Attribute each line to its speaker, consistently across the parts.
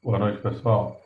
Speaker 1: Boa noite, pessoal.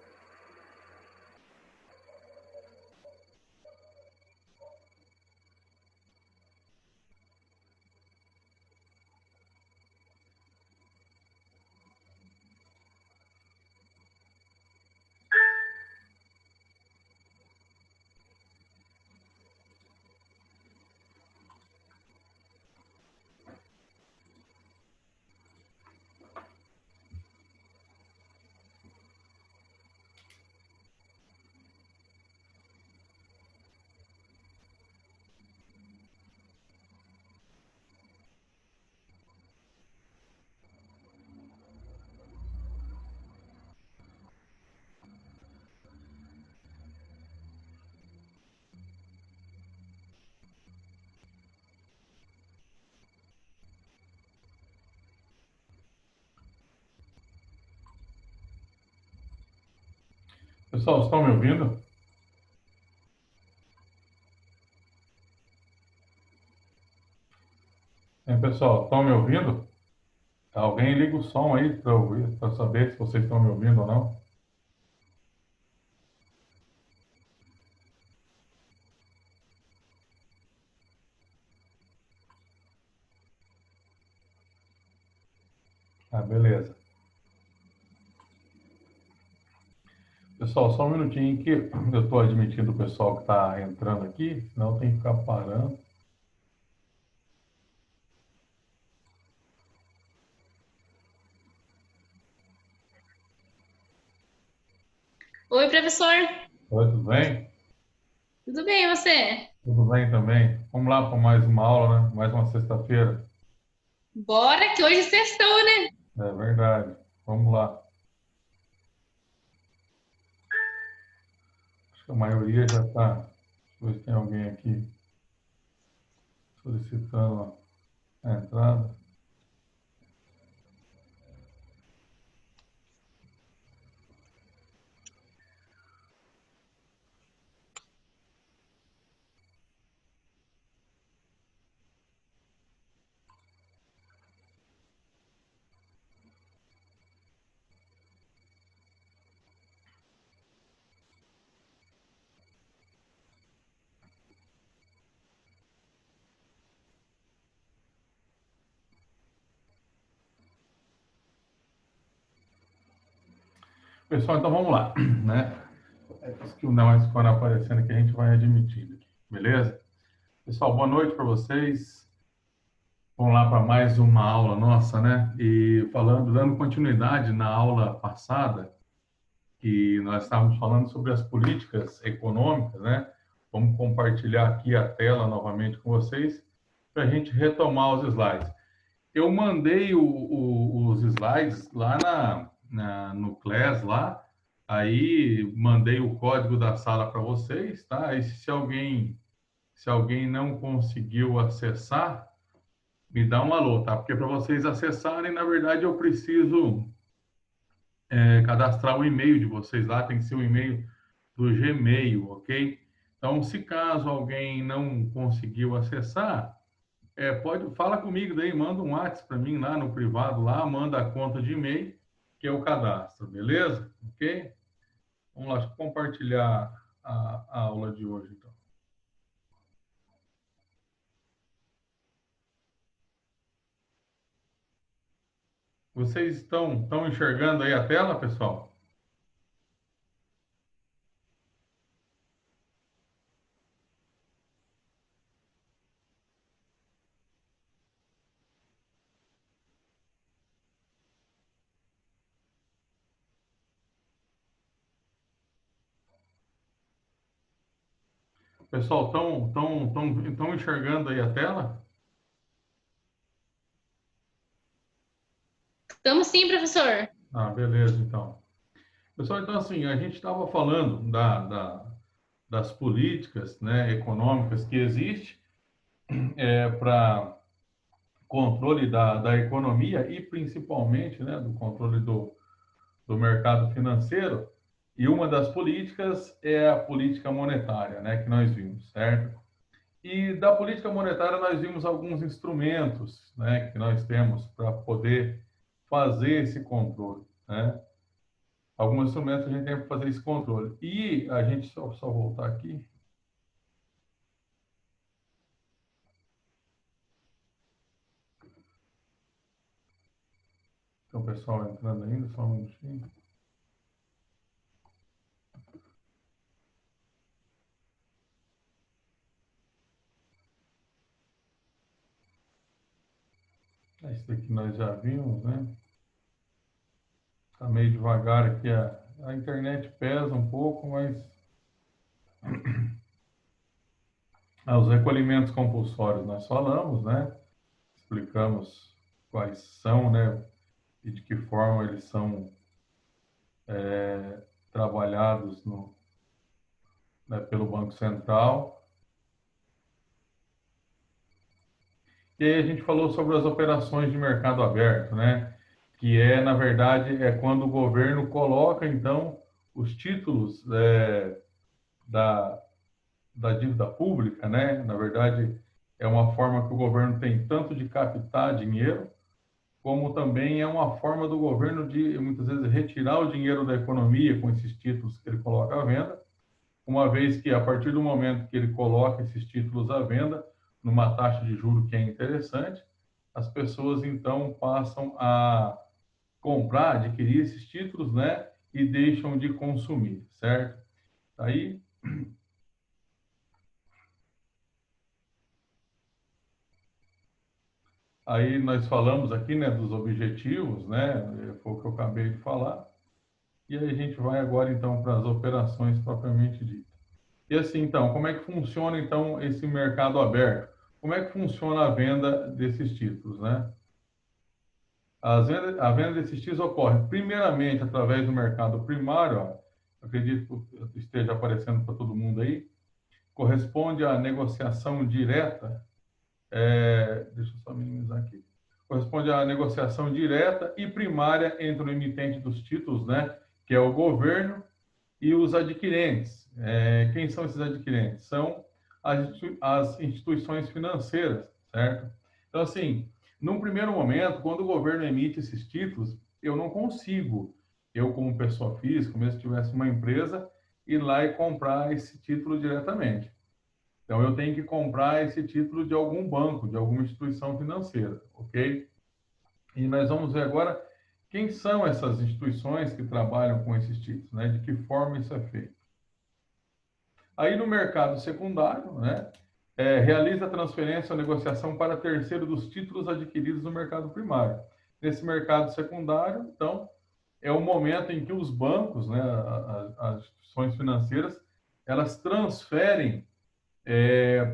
Speaker 1: Pessoal, estão me ouvindo? Pessoal, estão me ouvindo? Alguém liga o som aí para ouvir, para saber se vocês estão me ouvindo ou não. Ah, beleza. Pessoal, só um minutinho que eu estou admitindo o pessoal que está entrando aqui, senão tem que ficar parando.
Speaker 2: Oi, professor.
Speaker 1: Oi, tudo bem?
Speaker 2: Tudo bem, e você?
Speaker 1: Tudo bem também. Vamos lá para mais uma aula, né? Mais uma sexta-feira.
Speaker 2: Bora que hoje é sextou, né?
Speaker 1: É verdade. Vamos lá. Acho que a maioria já está. Deixa eu ver se tem alguém aqui solicitando a entrada. Pessoal, então vamos lá, né? Os que não foram aparecendo que a gente vai admitindo aqui, beleza? Pessoal, boa noite para vocês. Vamos lá para mais uma aula nossa, né? E falando, dando continuidade na aula passada, que nós estávamos falando sobre as políticas econômicas, né? Vamos compartilhar aqui a tela novamente com vocês para a gente retomar os slides. Eu mandei os slides lá no Class lá, aí mandei o código da sala para vocês, tá? E se alguém não conseguiu acessar, me dá um alô, tá? Porque para vocês acessarem, na verdade, eu preciso cadastrar o e-mail de vocês lá, tem que ser o e-mail do Gmail, ok? Então, se caso alguém não conseguiu acessar, fala comigo daí, manda um WhatsApp para mim lá no privado, lá, manda a conta de e-mail, que é o cadastro, beleza? Ok? Vamos lá, deixa eu compartilhar a aula de hoje, então. Vocês estão enxergando aí a tela, pessoal? Pessoal, estão enxergando aí a tela?
Speaker 2: Estamos sim, professor.
Speaker 1: Ah, beleza, então. Pessoal, então assim, a gente estava falando das políticas, né, econômicas que existem para controle da economia e principalmente, né, do controle do mercado financeiro. E uma das políticas é a política monetária, né, que nós vimos, certo? E da política monetária nós vimos alguns instrumentos, né, que nós temos para poder fazer esse controle, né? alguns instrumentos a gente tem para fazer esse controle. E a gente, só voltar aqui. Então, o pessoal entrando ainda, só um minutinho. Esse daqui nós já vimos, né? Está meio devagar aqui, a internet pesa um pouco, mas os recolhimentos compulsórios nós falamos, né? Explicamos quais são, né? E de que forma eles são trabalhados né, pelo Banco Central. E aí a gente falou sobre as operações de mercado aberto, né? Que na verdade, quando o governo coloca, então, os títulos da, da dívida pública, né? Na verdade, é uma forma que o governo tem tanto de captar dinheiro, como também é uma forma do governo de, muitas vezes, retirar o dinheiro da economia com esses títulos que ele coloca à venda, uma vez que, a partir do momento que ele coloca esses títulos à venda, numa taxa de juros que é interessante, as pessoas, então, passam a comprar, adquirir esses títulos, né? E deixam de consumir, certo? Aí nós falamos aqui, né, dos objetivos, né? Foi o que eu acabei de falar. E aí a gente vai agora, então, para as operações propriamente ditas. E assim, então, como é que funciona, então, esse mercado aberto? Como é que funciona a venda desses títulos, né? A venda desses títulos ocorre, primeiramente, através do mercado primário, ó, acredito que esteja aparecendo para todo mundo aí, corresponde à negociação direta, deixa eu só minimizar aqui, corresponde à negociação direta e primária entre o emitente dos títulos, né, que é o governo, e os adquirentes. Quem são esses adquirentes? São as instituições financeiras, certo? Então, assim, num primeiro momento, quando o governo emite esses títulos, eu não consigo, eu como pessoa física, mesmo se tivesse uma empresa, ir lá e comprar esse título diretamente. Então, eu tenho que comprar esse título de algum banco, de alguma instituição financeira, ok? E nós vamos ver agora quem são essas instituições que trabalham com esses títulos, né? De que forma isso é feito. Aí no mercado secundário, né? Realiza a transferência ou negociação para terceiro dos títulos adquiridos no mercado primário. Nesse mercado secundário, então, é o momento em que os bancos, né, as instituições financeiras, elas transferem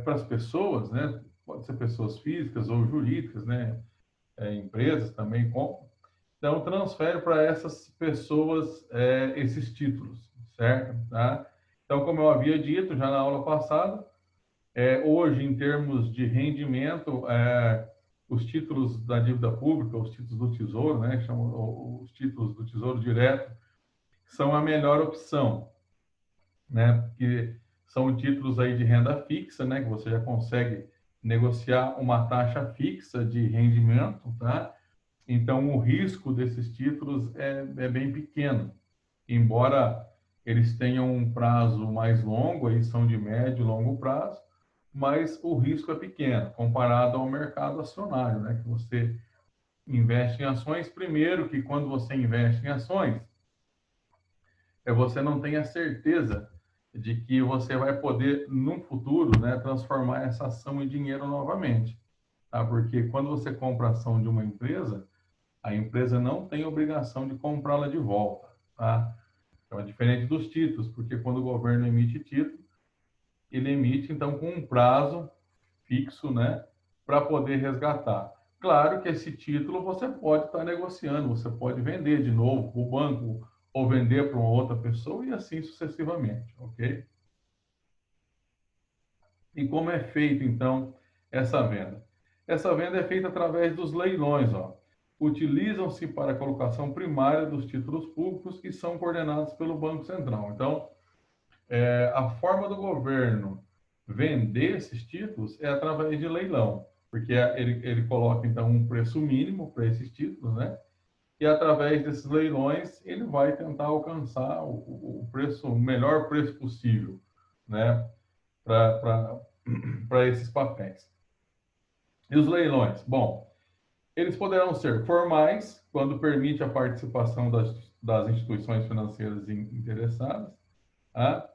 Speaker 1: para as pessoas, né? Pode ser pessoas físicas ou jurídicas, né? Empresas também compram. Então, transfere para essas pessoas esses títulos, certo? Tá? Então, como eu havia dito já na aula passada, hoje, em termos de rendimento, os títulos da dívida pública, os títulos do Tesouro, né? Chamam os títulos do Tesouro Direto, são a melhor opção, né? Porque são títulos aí de renda fixa, né? Que você já consegue negociar uma taxa fixa de rendimento, tá? Então, o risco desses títulos é bem pequeno, embora eles tenham um prazo mais longo, aí são de médio e longo prazo, mas o risco é pequeno, comparado ao mercado acionário, né? Que você investe em ações, primeiro que quando você investe em ações, você não tem a certeza de que você vai poder, no futuro, né, transformar essa ação em dinheiro novamente, tá? Porque quando você compra a ação de uma empresa, a empresa não tem obrigação de comprá-la de volta, tá? Então, é diferente dos títulos, porque quando o governo emite título, ele emite, então, com um prazo fixo, né, para poder resgatar. Claro que esse título você pode estar negociando, você pode vender de novo para o banco ou vender para uma outra pessoa e assim sucessivamente, ok? E como é feito, então, essa venda? Essa venda é feita através dos leilões, ó. Utilizam-se para a colocação primária dos títulos públicos que são coordenados pelo Banco Central. Então, a forma do governo vender esses títulos é através de leilão, porque ele coloca, então, um preço mínimo para esses títulos, né? e através desses leilões ele vai tentar alcançar o preço, o melhor preço possível, né, para esses papéis. E os leilões? Bom, eles poderão ser formais, quando permite a participação das instituições financeiras interessadas, tá?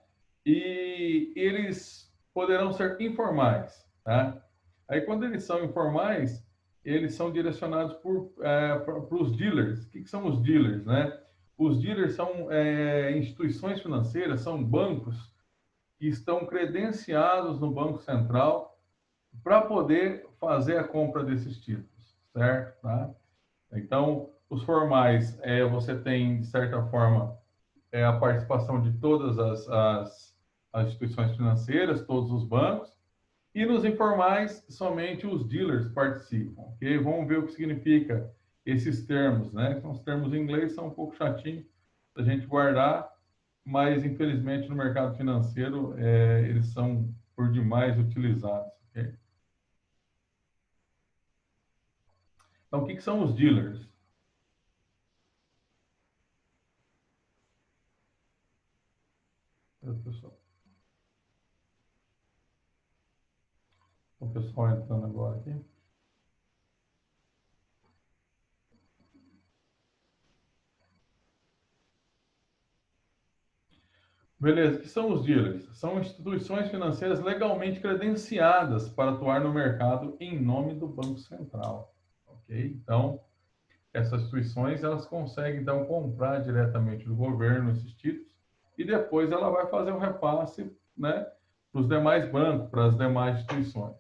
Speaker 1: E eles poderão ser informais, tá? Aí, quando eles são informais, eles são direcionados para os dealers. O que são os dealers, né? Os dealers são instituições financeiras, são bancos que estão credenciados no Banco Central para poder fazer a compra desses títulos, certo? Tá? Então, os formais, você tem, de certa forma, a participação de todas as instituições financeiras, todos os bancos, e nos informais, somente os dealers participam, ok? Vamos ver o que significa esses termos, né? Então, os termos em inglês são um pouco chatinhos da gente guardar, mas, infelizmente, no mercado financeiro, eles são por demais utilizados, ok? Então, o que são os dealers? O pessoal entrando agora aqui. Beleza, o que são os dealers? São instituições financeiras legalmente credenciadas para atuar no mercado em nome do Banco Central, ok? Então, essas instituições, elas conseguem, então, comprar diretamente do governo esses títulos e depois ela vai fazer um repasse, né, para os demais bancos, para as demais instituições.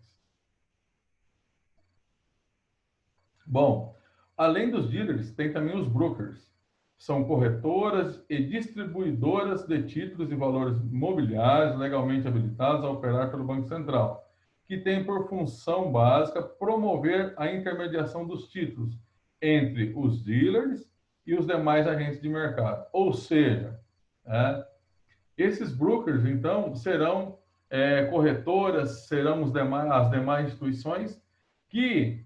Speaker 1: Bom, além dos dealers, tem também os brokers. São corretoras e distribuidoras de títulos e valores imobiliários legalmente habilitados a operar pelo Banco Central, que tem por função básica promover a intermediação dos títulos entre os dealers e os demais agentes de mercado. Ou seja, esses brokers, então, serão corretoras, serão as demais instituições que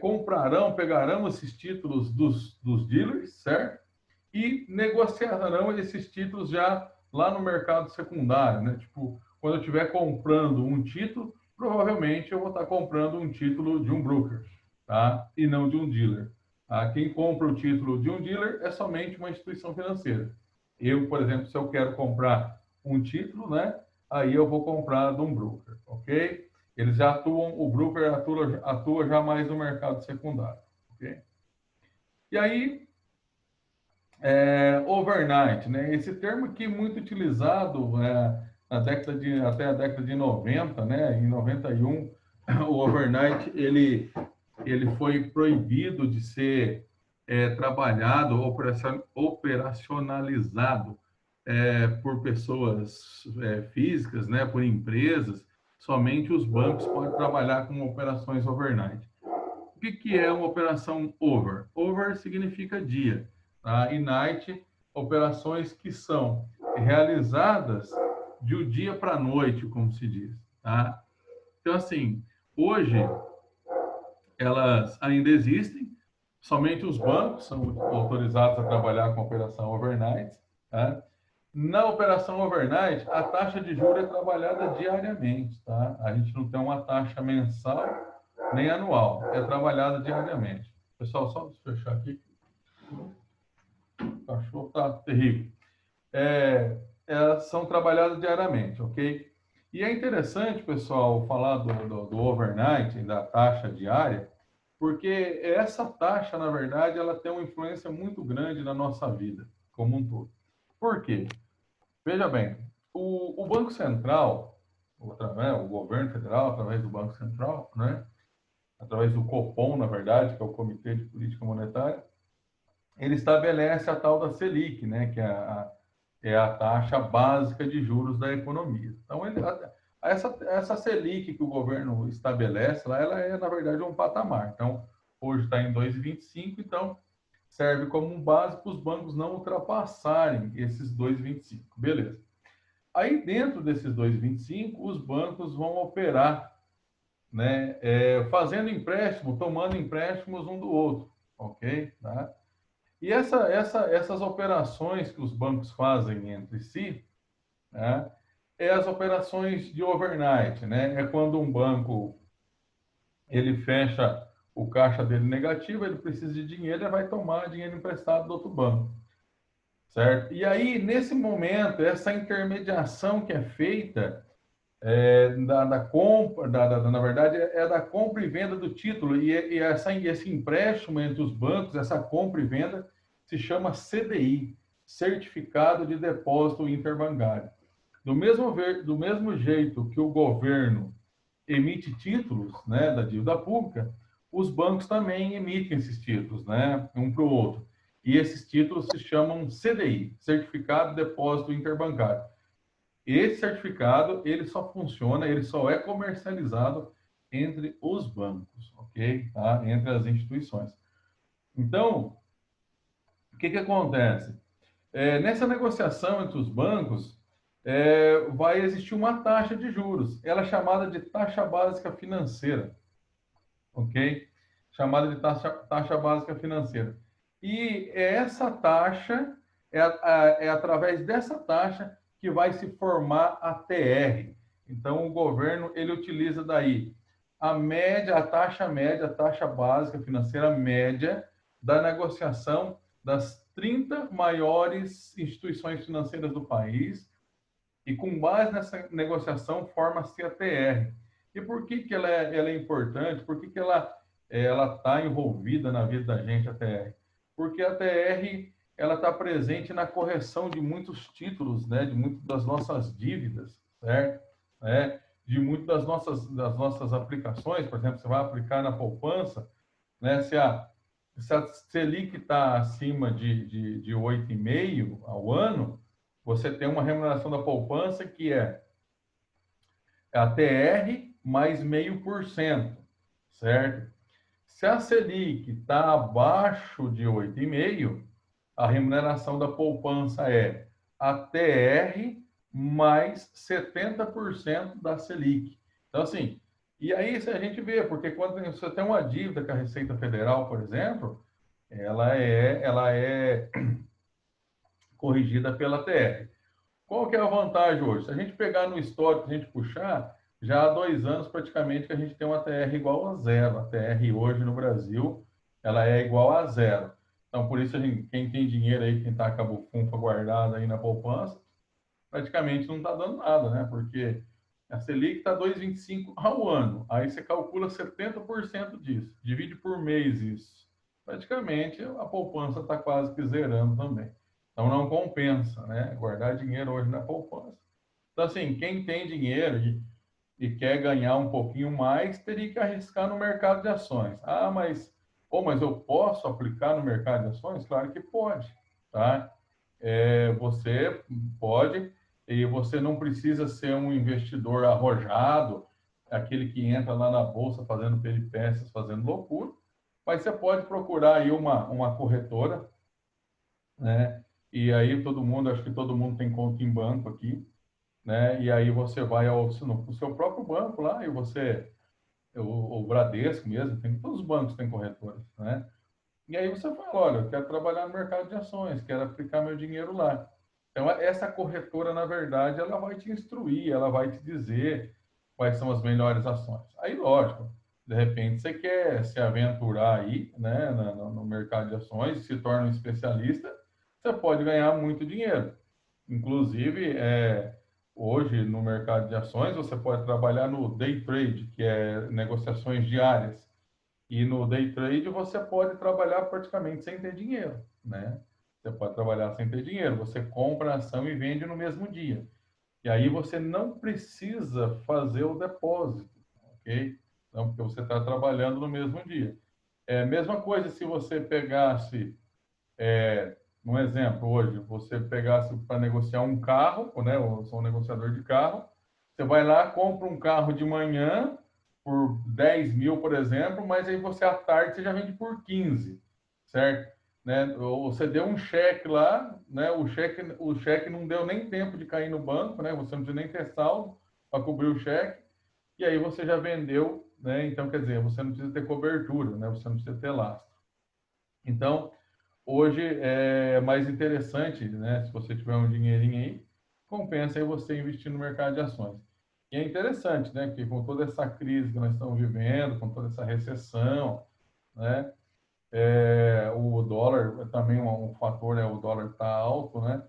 Speaker 1: comprarão, pegarão esses títulos dos dealers, certo? E negociarão esses títulos já lá no mercado secundário, né? Tipo, quando eu estiver comprando um título, provavelmente eu vou estar comprando um título de um broker, tá? E não de um dealer. Tá? Quem compra o título de um dealer é somente uma instituição financeira. Eu, por exemplo, se eu quero comprar um título, né? Aí eu vou comprar de um broker, ok? Eles já atuam, o broker atua já mais no mercado secundário, ok? E aí, overnight, né? Esse termo aqui é muito utilizado até a década de 90, né? Em 91, o overnight ele foi proibido de ser trabalhado, operacionalizado por pessoas físicas, né? Por empresas. Somente os bancos podem trabalhar com operações overnight. O que é uma operação over? Over significa dia, tá? E night, operações que são realizadas de um dia para a noite, como se diz, tá? Então, assim, hoje elas ainda existem, somente os bancos são autorizados a trabalhar com operação overnight, tá? Na operação overnight, a taxa de juros é trabalhada diariamente, tá? A gente não tem uma taxa mensal nem anual, é trabalhada diariamente. Pessoal, só fechar aqui. O cachorro está terrível. São trabalhadas diariamente, ok? E é interessante, pessoal, falar do overnight, da taxa diária, porque essa taxa, na verdade, ela tem uma influência muito grande na nossa vida, como um todo. Por quê? Veja bem, o Banco Central, o governo federal, através do Banco Central, né? Através do Copom, na verdade, que é o Comitê de Política Monetária, ele estabelece a tal da Selic, né? Que é a taxa básica de juros da economia. Então, essa Selic que o governo estabelece lá, ela é, na verdade, um patamar. Então, hoje está em 2,25, então serve como um base para os bancos não ultrapassarem esses 2,25. Beleza. Aí, dentro desses 2,25, os bancos vão operar, né, fazendo empréstimo, tomando empréstimos um do outro, ok? Tá? E essas operações que os bancos fazem entre si, né, é as operações de overnight, né? É quando um banco ele fecha o caixa dele negativo, ele precisa de dinheiro, ele vai tomar dinheiro emprestado do outro banco, certo? E aí, nesse momento, essa intermediação que é feita da compra, na verdade, é da compra e venda do título, e esse empréstimo entre os bancos, essa compra e venda, se chama CDI, Certificado de Depósito Interbancário. Do mesmo jeito que o governo emite títulos, né, da dívida pública, os bancos também emitem esses títulos, né, um para o outro. E esses títulos se chamam CDI, Certificado de Depósito Interbancário. Esse certificado, ele só funciona, ele só é comercializado entre os bancos, ok? Tá? Entre as instituições. Então, o que acontece? Nessa negociação entre os bancos, vai existir uma taxa de juros. Ela é chamada de taxa básica financeira, ok? Chamada de taxa básica financeira. E essa taxa, é através dessa taxa que vai se formar a TR. Então, o governo, ele utiliza daí a média, a taxa básica financeira média da negociação das 30 maiores instituições financeiras do país, e com base nessa negociação forma-se a TR. E por que ela é importante? Por que ela está envolvida na vida da gente, a TR? Porque a TR ela está presente na correção de muitos títulos, né? De muitas das nossas dívidas, certo? De muitas das nossas aplicações. Por exemplo, você vai aplicar na poupança, né? Se a Selic está acima de 8,5 ao ano, você tem uma remuneração da poupança que é a TR mais 0,5%, certo? Se a Selic está abaixo de 8,5%, a remuneração da poupança é a TR mais 70% da Selic. Então, assim, e aí se a gente vê, porque quando você tem uma dívida com a Receita Federal, por exemplo, ela é corrigida pela TR. Qual que é a vantagem hoje? Se a gente pegar no histórico, a gente puxar, já há 2 anos praticamente que a gente tem uma TR igual a zero. A TR hoje no Brasil, ela é igual a zero. Então, por isso, quem tem dinheiro aí, quem está com a bufunfa guardada aí na poupança, praticamente não está dando nada, né? Porque a Selic está 2,25 ao ano. Aí você calcula 70% disso. Divide por mês isso. Praticamente a poupança está quase que zerando também. Então não compensa, né? Guardar dinheiro hoje na poupança. Então, assim, quem tem dinheiro e quer ganhar um pouquinho mais, teria que arriscar no mercado de ações. Ah, mas eu posso aplicar no mercado de ações? Claro que pode, tá? Você pode, e você não precisa ser um investidor arrojado, aquele que entra lá na bolsa fazendo peripécias, fazendo loucura, mas você pode procurar aí uma corretora, né? E aí acho que todo mundo tem conta em banco aqui, né? E aí você vai no seu próprio banco lá e o Bradesco mesmo, todos os bancos têm corretoras, né? E aí você fala, olha, eu quero trabalhar no mercado de ações, quero aplicar meu dinheiro lá. Então, essa corretora, na verdade, ela vai te instruir, ela vai te dizer quais são as melhores ações. Aí, lógico, de repente você quer se aventurar aí, né, no mercado de ações, se torna um especialista, você pode ganhar muito dinheiro. Inclusive, hoje no mercado de ações, você pode trabalhar no day trade, que é negociações diárias. E no day trade você pode trabalhar praticamente sem ter dinheiro, né? Você pode trabalhar sem ter dinheiro. Você compra a ação e vende no mesmo dia. E aí você não precisa fazer o depósito, ok? Então, porque você está trabalhando no mesmo dia. É a mesma coisa se você pegasse, um exemplo hoje, você pegasse para negociar um carro, né? Eu sou um negociador de carro. Você vai lá, compra um carro de manhã por 10 mil, por exemplo, mas aí você à tarde você já vende por 15, certo? Né? Ou você deu um cheque lá, né? O cheque não deu nem tempo de cair no banco, né? Você não precisa nem ter saldo para cobrir o cheque, e aí você já vendeu, né? Então, quer dizer, você não precisa ter cobertura, né? Você não precisa ter lastro. Então, hoje é mais interessante, né? Se você tiver um dinheirinho aí, compensa aí você investir no mercado de ações. E é interessante, né? Que com toda essa crise que nós estamos vivendo, com toda essa recessão, né? O dólar também um fator, né? O dólar está alto, né?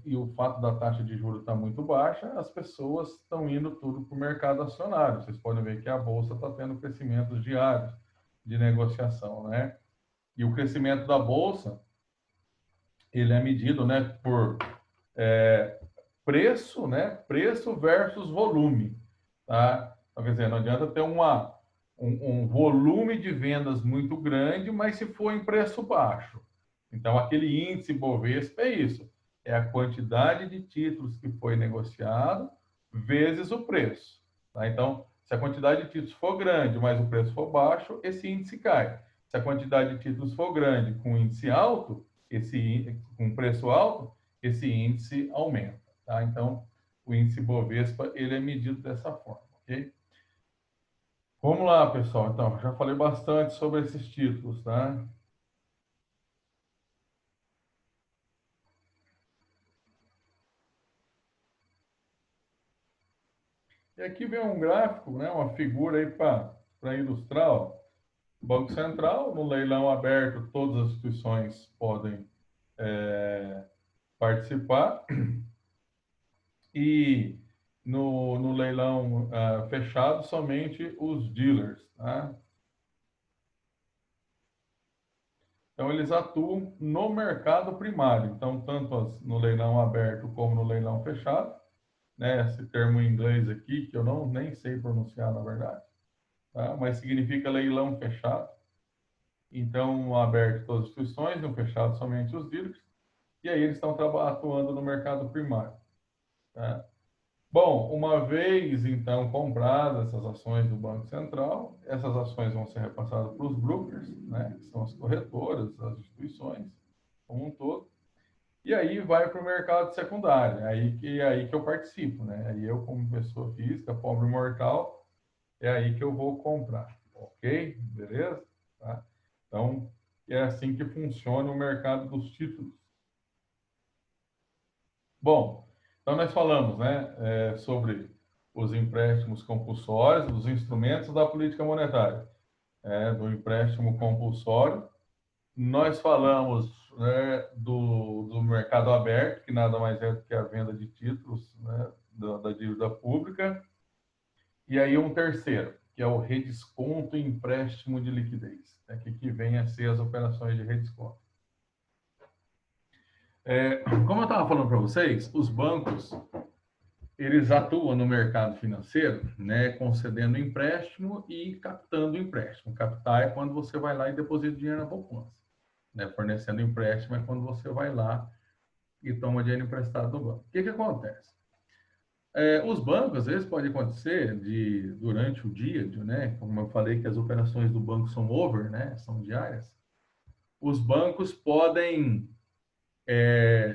Speaker 1: E o fato da taxa de juros estar muito baixa, as pessoas estão indo tudo para o mercado acionário. Vocês podem ver que a bolsa está tendo crescimentos diários de negociação, né? E o crescimento da bolsa, ele é medido, né, por preço, né? Preço versus volume, tá? Então, quer dizer, não adianta ter um volume de vendas muito grande, mas se for em preço baixo. Então, aquele índice Bovespa é isso. É a quantidade de títulos que foi negociado vezes o preço. Tá? Então, se a quantidade de títulos for grande, mas o preço for baixo, esse índice cai. Se a quantidade de títulos for grande com índice alto, com preço alto, esse índice aumenta. Tá? Então, o índice Bovespa ele é medido dessa forma. Ok? Vamos lá, pessoal. Então, já falei bastante sobre esses títulos. Tá? E aqui vem um gráfico, né, uma figura aí para ilustrar. Ó. Banco Central, no leilão aberto, todas as instituições podem participar. E no leilão fechado, somente os dealers. Tá? Então, eles atuam no mercado primário. Então, tanto no leilão aberto como no leilão fechado, né? Esse termo em inglês aqui, que eu nem sei pronunciar, na verdade, tá? Mas significa leilão fechado. Então, no aberto todas as instituições, no fechado somente os dealers, e aí eles estão atuando no mercado primário. Tá? Bom, uma vez, então, compradas essas ações do Banco Central, essas ações vão ser repassadas para os brokers, né, que são as corretoras, as instituições, como um todo, e aí vai para o mercado secundário, aí que eu participo, né? Aí eu, como pessoa física, pobre mortal, é aí que eu vou comprar, ok? Beleza? Tá? Então, é assim que funciona o mercado dos títulos. Bom, então nós falamos, né, sobre os empréstimos compulsórios, os instrumentos da política monetária, do empréstimo compulsório. Nós falamos, né, do mercado aberto, que nada mais é do que a venda de títulos, né, da dívida pública. E aí um terceiro, que é o redesconto e empréstimo de liquidez, né, que vem a ser as operações de redesconto. Como eu estava falando para vocês, os bancos eles atuam no mercado financeiro, né, concedendo empréstimo e captando empréstimo. Captar é quando você vai lá e deposita dinheiro na poupança. Né? Fornecendo empréstimo é quando você vai lá e toma dinheiro emprestado do banco. O que acontece? Os bancos, às vezes, pode acontecer durante o dia, né, como eu falei que as operações do banco são over, né, são diárias, os bancos podem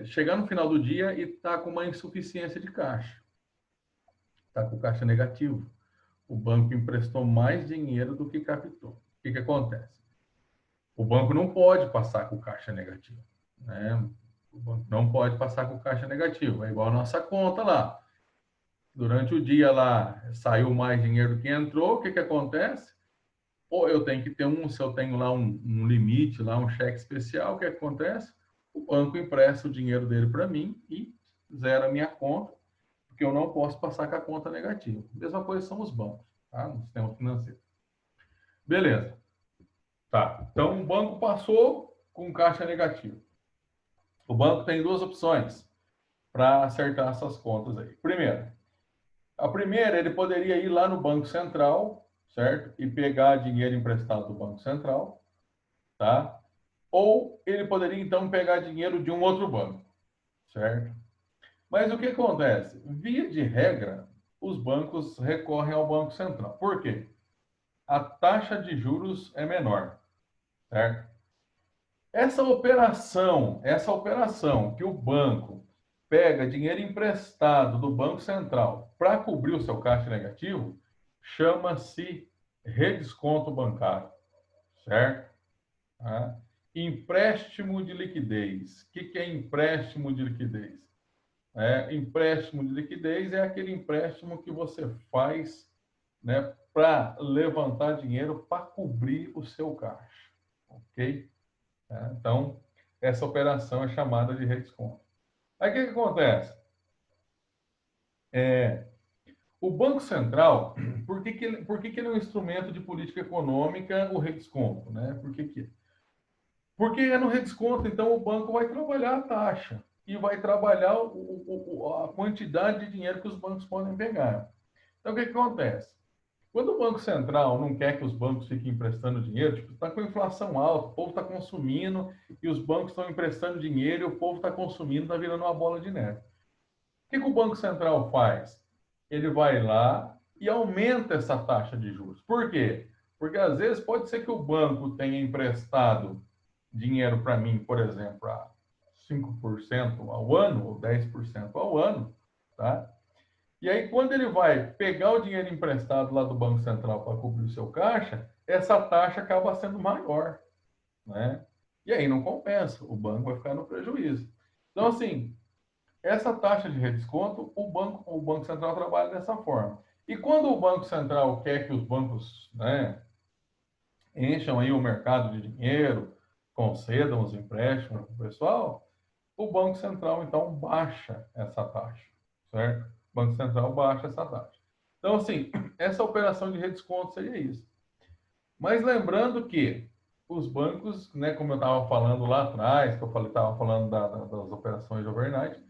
Speaker 1: chegar no final do dia e estar com uma insuficiência de caixa. Está com caixa negativo. O banco emprestou mais dinheiro do que captou. O que acontece? O banco não pode passar com caixa negativo. Né? O banco não pode passar com caixa negativo. É igual a nossa conta lá. Durante o dia lá, saiu mais dinheiro do que entrou. O que acontece? Ou eu tenho que ter se eu tenho lá um limite, lá um cheque especial, o que acontece? O banco empresta o dinheiro dele para mim e zera a minha conta, porque eu não posso passar com a conta negativa. Mesma coisa são os bancos, tá? No sistema financeiro. Beleza. Tá. Então, o banco passou com caixa negativo. O banco tem duas opções para acertar essas contas aí. A primeira, ele poderia ir lá no Banco Central, certo? E pegar dinheiro emprestado do Banco Central, tá? Ou ele poderia, então, pegar dinheiro de um outro banco, certo? Mas o que acontece? Via de regra, os bancos recorrem ao Banco Central. Por quê? A taxa de juros é menor, certo? Essa operação que o banco pega dinheiro emprestado do Banco Central para cobrir o seu caixa negativo, chama-se redesconto bancário, certo? Tá? Empréstimo de liquidez. O que é empréstimo de liquidez? Empréstimo de liquidez é aquele empréstimo que você faz, né, para levantar dinheiro para cobrir o seu caixa, ok? Então, essa operação é chamada de redesconto. Aí, o que acontece? O Banco Central, por que ele é um instrumento de política econômica, o redesconto, né? Por que que é? Porque é no redesconto, então o banco vai trabalhar a taxa e vai trabalhar a quantidade de dinheiro que os bancos podem pegar. Então, o que acontece? Quando o Banco Central não quer que os bancos fiquem emprestando dinheiro, tipo, está com inflação alta, o povo está consumindo e os bancos estão emprestando dinheiro e o povo está consumindo, está virando uma bola de neve. O que o Banco Central faz? Ele vai lá e aumenta essa taxa de juros. Por quê? Porque às vezes pode ser que o banco tenha emprestado dinheiro para mim, por exemplo, a 5% ao ano ou 10% ao ano, tá? E aí, quando ele vai pegar o dinheiro emprestado lá do Banco Central para cobrir o seu caixa, essa taxa acaba sendo maior, né? E aí não compensa, o banco vai ficar no prejuízo. Então, assim, essa taxa de redesconto, o Banco Central trabalha dessa forma. E quando o Banco Central quer que os bancos, né, encham aí o mercado de dinheiro, concedam os empréstimos para o pessoal, o Banco Central, então, baixa essa taxa, certo? O Banco Central baixa essa taxa. Então, assim, essa operação de redesconto seria isso. Mas lembrando que os bancos, né, como eu estava falando lá atrás, que eu estava falando das operações de overnight,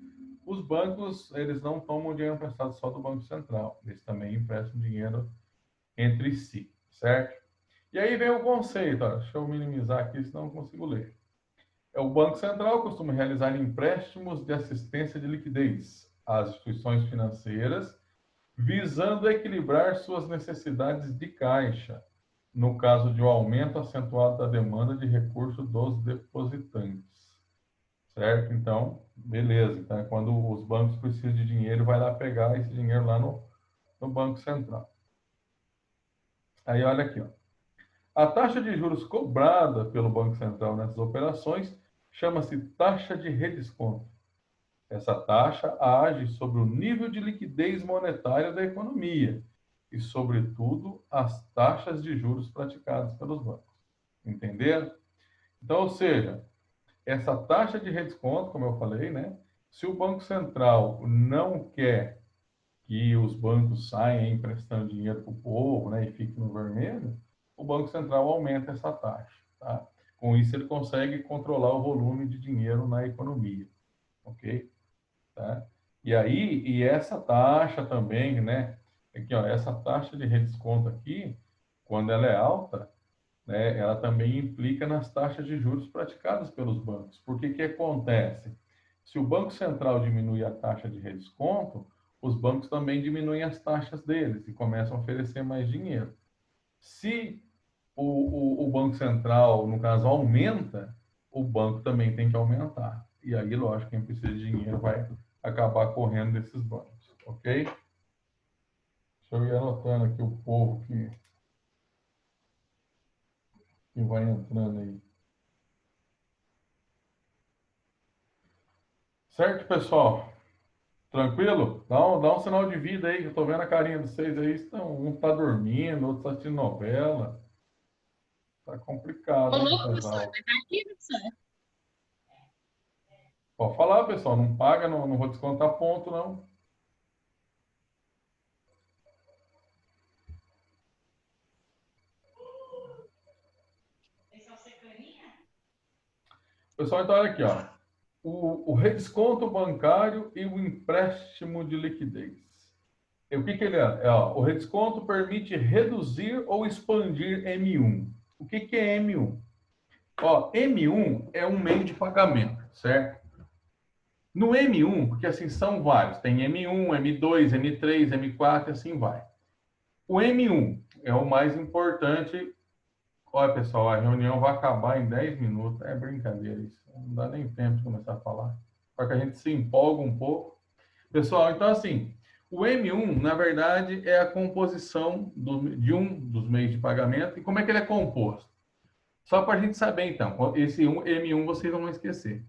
Speaker 1: os bancos, eles não tomam dinheiro emprestado só do Banco Central, eles também emprestam dinheiro entre si, certo? E aí vem o conceito, ó, deixa eu minimizar aqui, senão não consigo ler. O Banco Central costuma realizar empréstimos de assistência de liquidez às instituições financeiras, visando equilibrar suas necessidades de caixa, no caso de um aumento acentuado da demanda de recursos dos depositantes. Certo? Então, beleza. Então, é quando os bancos precisam de dinheiro, vai lá pegar esse dinheiro lá no Banco Central. Aí, olha aqui, ó. A taxa de juros cobrada pelo Banco Central nessas operações chama-se taxa de redesconto. Essa taxa age sobre o nível de liquidez monetária da economia e, sobretudo, as taxas de juros praticadas pelos bancos. Entenderam? Então, ou seja, essa taxa de redesconto, como eu falei, né? Se o Banco Central não quer que os bancos saiam emprestando dinheiro para o povo, né, e fiquem no vermelho, o Banco Central aumenta essa taxa, tá? Com isso, ele consegue controlar o volume de dinheiro na economia, ok? Tá? E aí, e essa taxa também, né? Aqui, ó, essa taxa de redesconto aqui, quando ela é alta, né, ela também implica nas taxas de juros praticadas pelos bancos. Porque que acontece? Se o Banco Central diminui a taxa de redesconto, os bancos também diminuem as taxas deles e começam a oferecer mais dinheiro. Se o Banco Central, no caso, aumenta, o banco também tem que aumentar. E aí, lógico, quem precisa de dinheiro vai acabar correndo desses bancos, ok? Deixa eu ir anotando aqui o povo que vai entrando aí. Certo, pessoal? Tranquilo? Dá um sinal de vida aí, que eu tô vendo a carinha de vocês aí. Um tá dormindo, outro tá assistindo novela. Tá
Speaker 2: Ô,
Speaker 1: complicado, hein,
Speaker 2: louco, professor,
Speaker 1: casal?
Speaker 2: vai estar aqui, professor.
Speaker 1: Pode falar, pessoal. Não paga, não vou descontar ponto, não. Pessoal, então olha aqui, ó. O redesconto bancário e o empréstimo de liquidez. E o que ele é? Ó, o redesconto permite reduzir ou expandir M1. O que é M1? Ó, M1 é um meio de pagamento, certo? No M1, porque assim são vários, tem M1, M2, M3, M4 e assim vai. O M1 é o mais importante. Olha, pessoal, a reunião vai acabar em 10 minutos. É brincadeira isso. Não dá nem tempo de começar a falar. Só que a gente se empolga um pouco. Pessoal, então assim, o M1, na verdade, é a composição de um dos meios de pagamento. E como é que ele é composto? Só para a gente saber, então, esse M1 vocês não vão esquecer.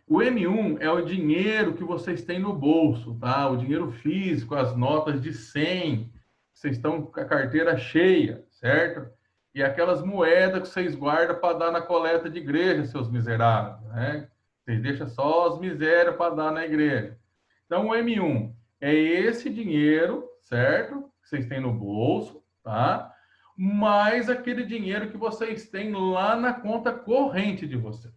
Speaker 1: O M1 é o dinheiro que vocês têm no bolso, tá? O dinheiro físico, as notas de 100, vocês estão com a carteira cheia, certo? E aquelas moedas que vocês guardam para dar na coleta de igreja, seus miseráveis, né? Vocês deixam só as misérias para dar na igreja. Então, o M1 é esse dinheiro, certo? Que vocês têm no bolso, tá? Mais aquele dinheiro que vocês têm lá na conta corrente de vocês,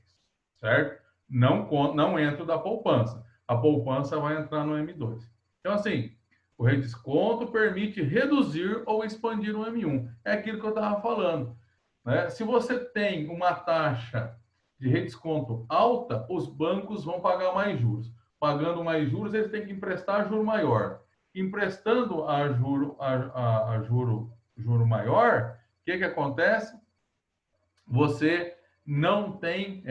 Speaker 1: certo? Não entra da poupança. A poupança vai entrar no M2. Então, assim, o redesconto permite reduzir ou expandir o M1. É aquilo que eu estava falando, né? Se você tem uma taxa de redesconto alta, os bancos vão pagar mais juros. Pagando mais juros, eles têm que emprestar juro maior. Emprestando a juro maior, o que acontece? Você não tem,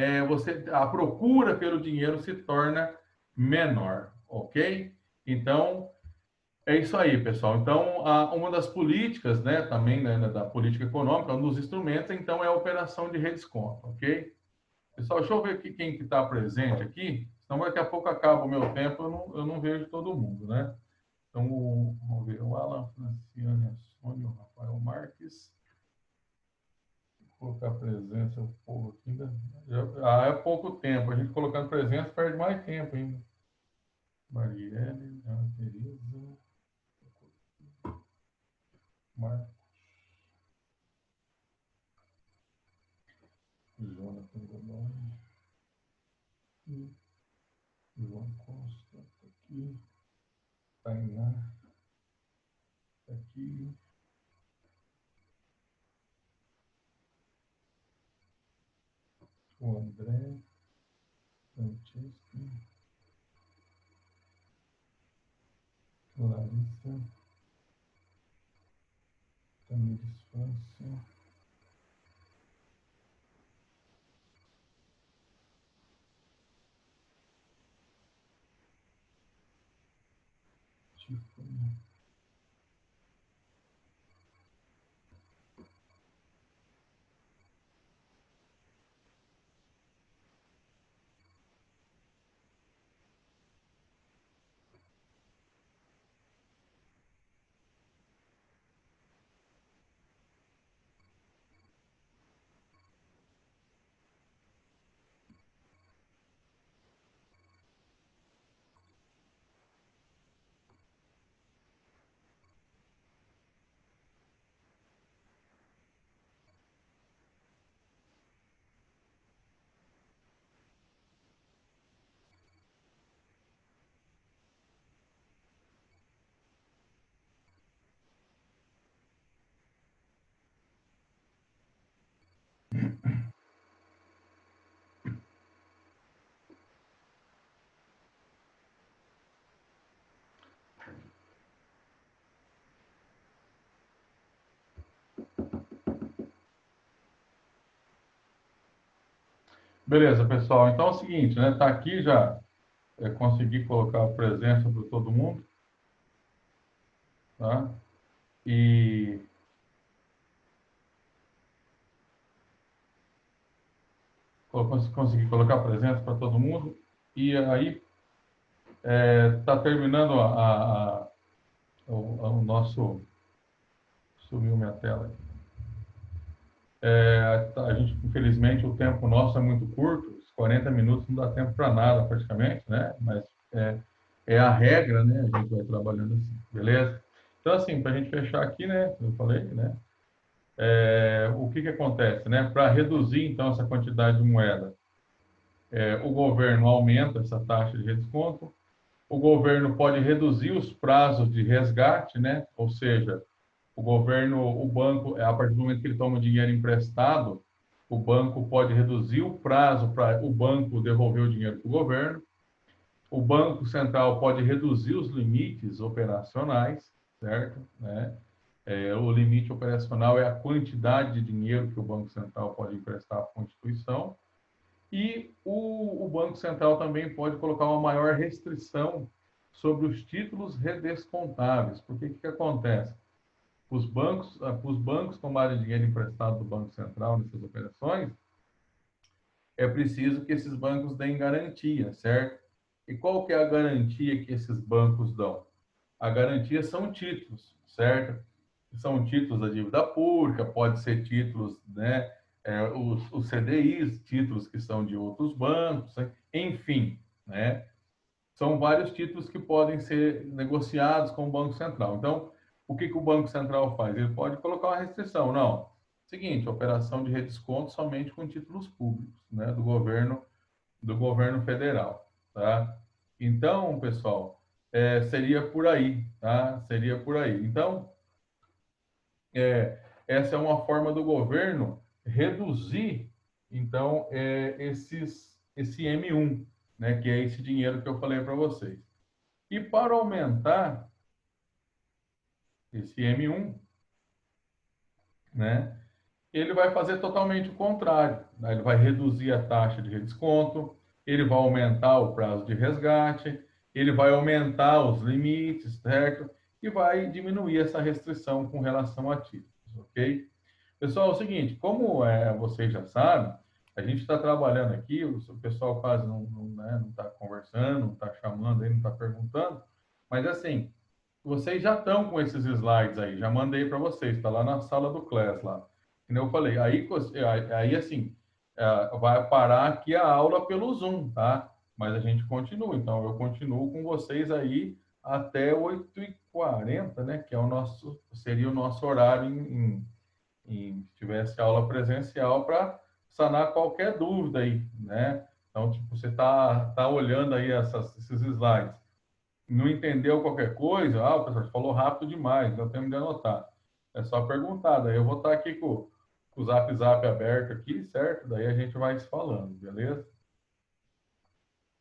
Speaker 1: a procura pelo dinheiro se torna menor, ok? Então, é isso aí, pessoal. Então, uma das políticas, né, também, né, da política econômica, um dos instrumentos, então, é a operação de redesconto, ok? Pessoal, deixa eu ver aqui quem que está presente aqui, senão daqui a pouco acaba o meu tempo, eu não vejo todo mundo, né? Então, vamos ver, o Alan, Franciane, Sônia, o Rafael Marques. Vou colocar presença, o povo aqui ainda. É pouco tempo, a gente colocando presença perde mais tempo ainda. Marielle, Ana Tereza, Marcos, Jonathan Godoy, João Costa, tá aqui, Tainá, tá aqui. O André, Francesco, Larissa, Tamires França, Tiffany. Beleza, pessoal. Então é o seguinte, né? Tá aqui já, consegui colocar a presença para todo mundo, tá? E consegui colocar a presença para todo mundo. E aí, está terminando o nosso... Sumiu minha tela. A gente, infelizmente, o tempo nosso é muito curto, os 40 minutos não dá tempo para nada, praticamente, né? Mas é a regra, né? A gente vai trabalhando assim, beleza? Então, assim, para a gente fechar aqui, né? Eu falei, né? O que acontece, né? Para reduzir, então, essa quantidade de moeda, o governo aumenta essa taxa de redesconto, o governo pode reduzir os prazos de resgate, né? Ou seja, o banco, a partir do momento que ele toma o dinheiro emprestado, o banco pode reduzir o prazo para o banco devolver o dinheiro para o governo. O Banco Central pode reduzir os limites operacionais, certo? Né? O limite operacional é a quantidade de dinheiro que o Banco Central pode emprestar para a instituição. E o Banco Central também pode colocar uma maior restrição sobre os títulos redescontáveis. Porque o que acontece? os bancos tomarem dinheiro emprestado do Banco Central nessas operações, é preciso que esses bancos deem garantia, certo? E qual que é a garantia que esses bancos dão? A garantia são títulos, certo? São títulos da dívida pública, pode ser títulos, né, os CDIs, títulos que são de outros bancos, né? Enfim, né? São vários títulos que podem ser negociados com o Banco Central. Então, o que que o Banco Central faz? Ele pode colocar uma restrição. Não, seguinte, operação de redesconto somente com títulos públicos, né, do governo federal, tá? Então, pessoal, seria por aí, tá? Seria por aí. Então, essa é uma forma do governo reduzir, então, esse M1, né, que é esse dinheiro que eu falei para vocês. E para aumentar esse M1, né, ele vai fazer totalmente o contrário, né? Ele vai reduzir a taxa de redesconto, ele vai aumentar o prazo de resgate, ele vai aumentar os limites, certo? E vai diminuir essa restrição com relação a títulos, ok? Pessoal, é o seguinte, como vocês já sabem, a gente está trabalhando aqui, o pessoal quase não está conversando, não está chamando, não está perguntando, mas assim, vocês já estão com esses slides aí, já mandei para vocês, está lá na sala do Class lá. Como eu falei, aí assim, vai parar aqui a aula pelo Zoom, tá? Mas a gente continua, então eu continuo com vocês aí até 8h40, né? Que é seria o nosso horário se tivesse aula presencial para sanar qualquer dúvida aí, né? Então, tipo, você tá olhando aí esses slides, não entendeu qualquer coisa, o professor falou rápido demais, então temos de anotar. É só perguntar, daí eu vou estar aqui com o Zap aberto aqui, certo? Daí a gente vai se falando, beleza?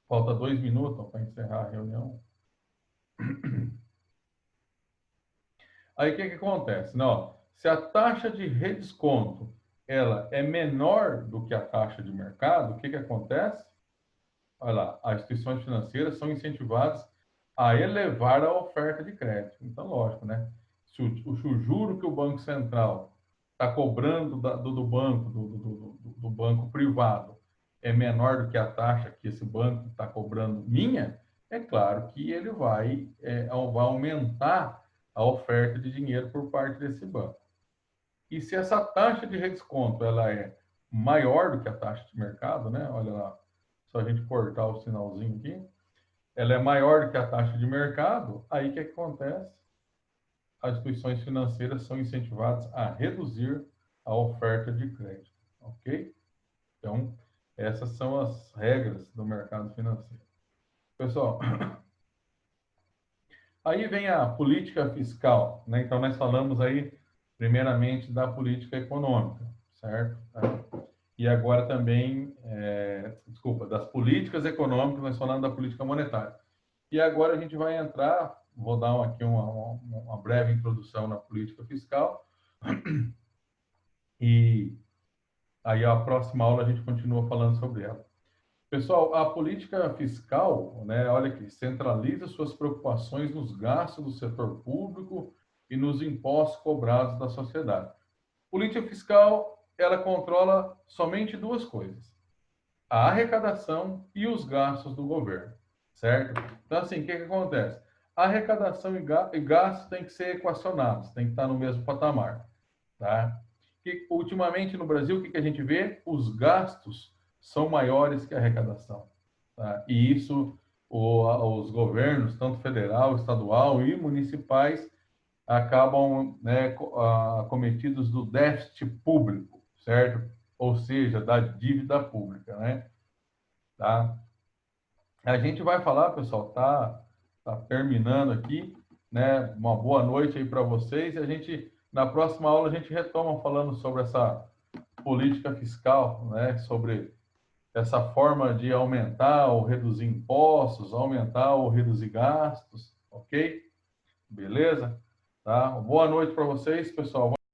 Speaker 1: Falta 2 minutos para encerrar a reunião. Aí o que acontece? Não, se a taxa de redesconto ela é menor do que a taxa de mercado, o que acontece? Olha lá, as instituições financeiras são incentivadas a elevar a oferta de crédito. Então, lógico, né? Se o juro que o Banco Central está cobrando do banco privado é menor do que a taxa que esse banco está cobrando minha, é claro que ele vai aumentar a oferta de dinheiro por parte desse banco. E se essa taxa de redesconto ela é maior do que a taxa de mercado, né? Olha lá, só a gente cortar o sinalzinho aqui, ela é maior do que a taxa de mercado, aí o que acontece? As instituições financeiras são incentivadas a reduzir a oferta de crédito, ok? Então, essas são as regras do mercado financeiro. Pessoal, aí vem a política fiscal, né? Então, nós falamos aí, primeiramente, da política econômica, certo? E agora também, das políticas econômicas, nós falamos da política monetária. E agora a gente vai entrar, vou dar aqui uma breve introdução na política fiscal, e aí a próxima aula a gente continua falando sobre ela. Pessoal, a política fiscal, né, olha aqui, centraliza suas preocupações nos gastos do setor público e nos impostos cobrados da sociedade. Política fiscal, ela controla somente duas coisas: a arrecadação e os gastos do governo, certo? Então, assim, o que acontece? A arrecadação e gastos têm que ser equacionados, tem que estar no mesmo patamar, tá? E, ultimamente, no Brasil, o que a gente vê? Os gastos são maiores que a arrecadação, tá? E isso, os governos, tanto federal, estadual e municipais, acabam, né, acometidos do déficit público, certo? Ou seja, da dívida pública, né? Tá? A gente vai falar, pessoal, tá terminando aqui, né? Uma boa noite aí para vocês, e a gente, na próxima aula, a gente retoma falando sobre essa política fiscal, né? Sobre essa forma de aumentar ou reduzir impostos, aumentar ou reduzir gastos, ok? Beleza? Tá? Boa noite para vocês, pessoal.